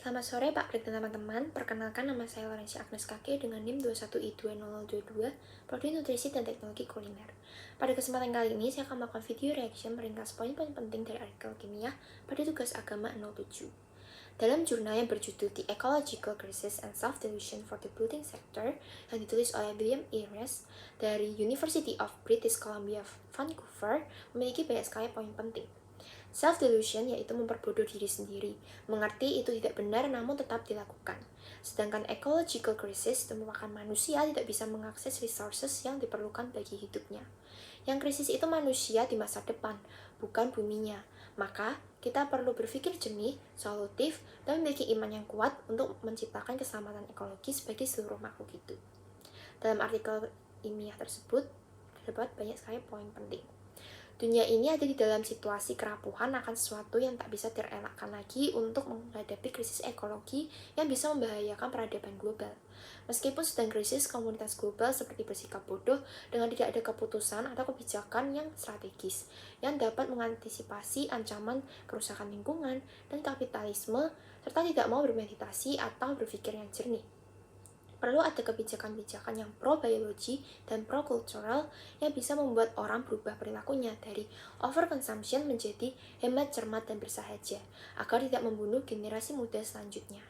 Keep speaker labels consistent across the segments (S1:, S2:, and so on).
S1: Selamat sore Pak Prit dan teman-teman, perkenalkan nama saya Lorenzi Agnes Kake dengan NIM 21I20022, Prodi Nutrisi dan Teknologi Kuliner. Pada kesempatan kali ini, saya akan melakukan video reaction meringkas poin-poin penting dari artikel kimia pada tugas agama 07. Dalam jurnal yang berjudul The Ecological Crisis and Self-Delusion for the Building Sector yang ditulis oleh William Ayres dari University of British Columbia, Vancouver, memiliki banyak sekali poin penting. Self-delusion yaitu memperbodoh diri sendiri, mengerti itu tidak benar namun tetap dilakukan. Sedangkan ecological crisis itu merupakan manusia tidak bisa mengakses resources yang diperlukan bagi hidupnya. Yang krisis itu manusia di masa depan, bukan buminya. Maka, kita perlu berpikir jernih, solutif, dan memiliki iman yang kuat untuk menciptakan keselamatan ekologis bagi seluruh makhluk hidup. Dalam artikel ilmiah tersebut, terdapat banyak sekali poin penting. Dunia ini ada di dalam situasi kerapuhan akan sesuatu yang tak bisa terelakkan lagi untuk menghadapi krisis ekologi yang bisa membahayakan peradaban global. Meskipun sedang krisis, komunitas global seperti bersikap bodoh dengan tidak ada keputusan atau kebijakan yang strategis yang dapat mengantisipasi ancaman kerusakan lingkungan dan kapitalisme serta tidak mau bermeditasi atau berpikir yang jernih. Perlu ada kebijakan-kebijakan yang pro-biologi dan pro-cultural yang bisa membuat orang berubah perilakunya dari overconsumption menjadi hemat, cermat, dan bersahaja, agar tidak membunuh generasi muda selanjutnya.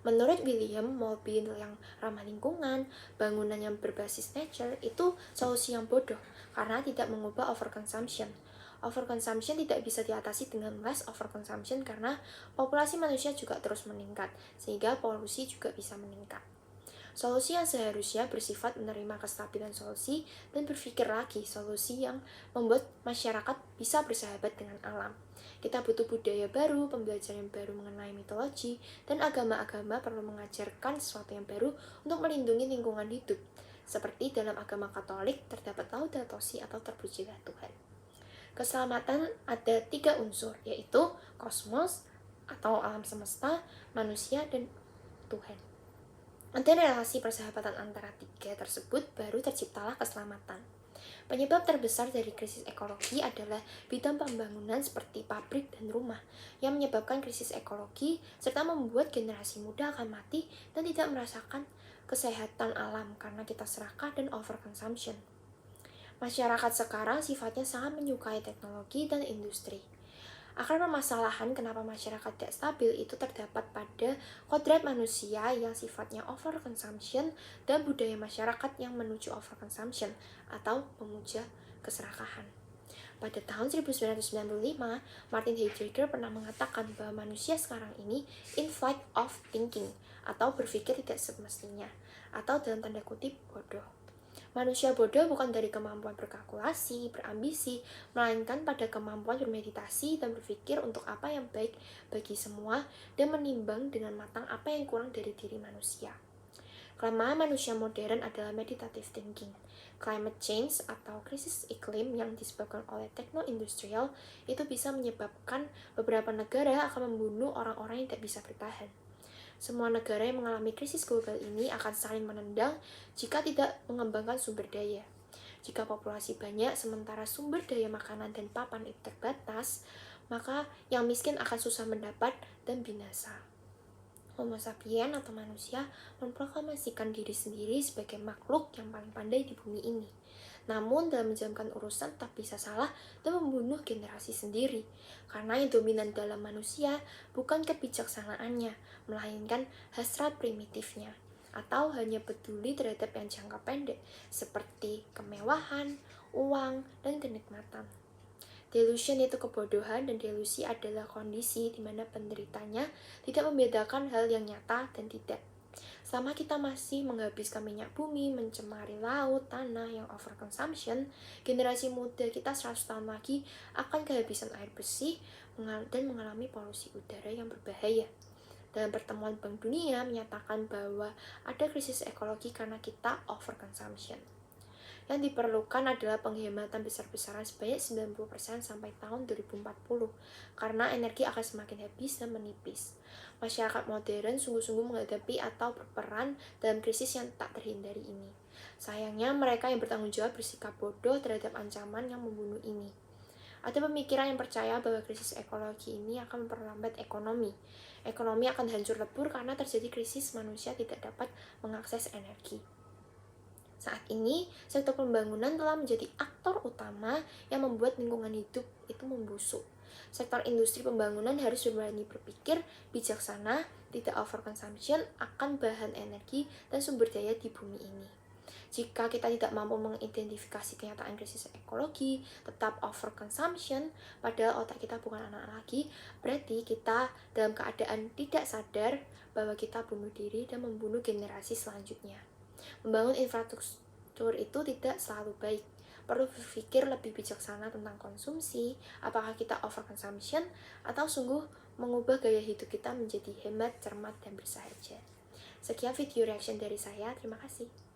S1: Menurut William, mobil yang ramah lingkungan, bangunan yang berbasis nature, itu solusi yang bodoh, karena tidak mengubah overconsumption. Overconsumption tidak bisa diatasi dengan less overconsumption karena populasi manusia juga terus meningkat, sehingga polusi juga bisa meningkat. Solusi yang seharusnya bersifat menerima kestabilan solusi dan berpikir lagi solusi yang membuat masyarakat bisa bersahabat dengan alam. Kita butuh budaya baru, pembelajaran baru mengenai mitologi, dan agama-agama perlu mengajarkan sesuatu yang baru untuk melindungi lingkungan hidup. Seperti dalam agama Katolik terdapat Laudato Si atau terpujilah Tuhan. Keselamatan ada 3 unsur, yaitu kosmos atau alam semesta, manusia, dan Tuhan. Ada relasi persahabatan antara 3 tersebut baru terciptalah keselamatan. Penyebab terbesar dari krisis ekologi adalah bidang pembangunan seperti pabrik dan rumah yang menyebabkan krisis ekologi serta membuat generasi muda akan mati dan tidak merasakan kesehatan alam karena kita serakah dan overconsumption. Masyarakat sekarang sifatnya sangat menyukai teknologi dan industri. Akar permasalahan kenapa masyarakat tidak stabil itu terdapat pada kodrat manusia yang sifatnya overconsumption dan budaya masyarakat yang menuju overconsumption atau memuja keserakahan. Pada tahun 1995, Martin Heidegger pernah mengatakan bahwa manusia sekarang ini in flight of thinking atau berpikir tidak semestinya atau dalam tanda kutip bodoh. Manusia bodoh bukan dari kemampuan berkalkulasi, berambisi, melainkan pada kemampuan bermeditasi dan berpikir untuk apa yang baik bagi semua dan menimbang dengan matang apa yang kurang dari diri manusia. Kelemahan manusia modern adalah meditative thinking. Climate change atau krisis iklim yang disebabkan oleh tekno-industrial itu bisa menyebabkan beberapa negara akan membunuh orang-orang yang tidak bisa bertahan. Semua negara yang mengalami krisis global ini akan saling menendang jika tidak mengembangkan sumber daya. Jika populasi banyak sementara sumber daya makanan dan papan itu terbatas, maka yang miskin akan susah mendapat dan binasa. Homo sapiens atau manusia memproklamasikan diri sendiri sebagai makhluk yang paling pandai di bumi ini. Namun dalam menjalankan urusan tak bisa salah dan membunuh generasi sendiri. Karena yang dominan dalam manusia bukan kebijaksanaannya, melainkan hasrat primitifnya. Atau hanya peduli terhadap yang jangka pendek, seperti kemewahan, uang, dan kenikmatan. Delusion itu kebodohan dan delusi adalah kondisi di mana penderitanya tidak membedakan hal yang nyata dan tidak. Selama kita masih menghabiskan minyak bumi, mencemari laut, tanah yang overconsumption, generasi muda kita 100 tahun lagi akan kehabisan air bersih dan mengalami polusi udara yang berbahaya. Dalam pertemuan Bank Dunia menyatakan bahwa ada krisis ekologi karena kita overconsumption. Yang diperlukan adalah penghematan besar-besaran sebanyak 90% sampai tahun 2040, karena energi akan semakin habis dan menipis. Masyarakat modern sungguh-sungguh menghadapi atau berperan dalam krisis yang tak terhindari ini. Sayangnya, mereka yang bertanggung jawab bersikap bodoh terhadap ancaman yang membunuh ini. Ada pemikiran yang percaya bahwa krisis ekologi ini akan memperlambat ekonomi. Ekonomi akan hancur lebur karena terjadi krisis manusia tidak dapat mengakses energi. Saat ini, sektor pembangunan telah menjadi aktor utama yang membuat lingkungan hidup itu membusuk. Sektor industri pembangunan harus berani berpikir bijaksana, tidak overconsumption akan bahan energi dan sumber daya di bumi ini. Jika kita tidak mampu mengidentifikasi kenyataan krisis ekologi, tetap overconsumption, padahal otak kita bukan anak lagi, berarti kita dalam keadaan tidak sadar bahwa kita bunuh diri dan membunuh generasi selanjutnya. Membangun infrastruktur itu tidak selalu baik. Perlu berpikir lebih bijaksana tentang konsumsi, apakah kita overconsumption, atau sungguh mengubah gaya hidup kita menjadi hemat, cermat, dan bersahaja. Sekian video reaction dari saya, terima kasih.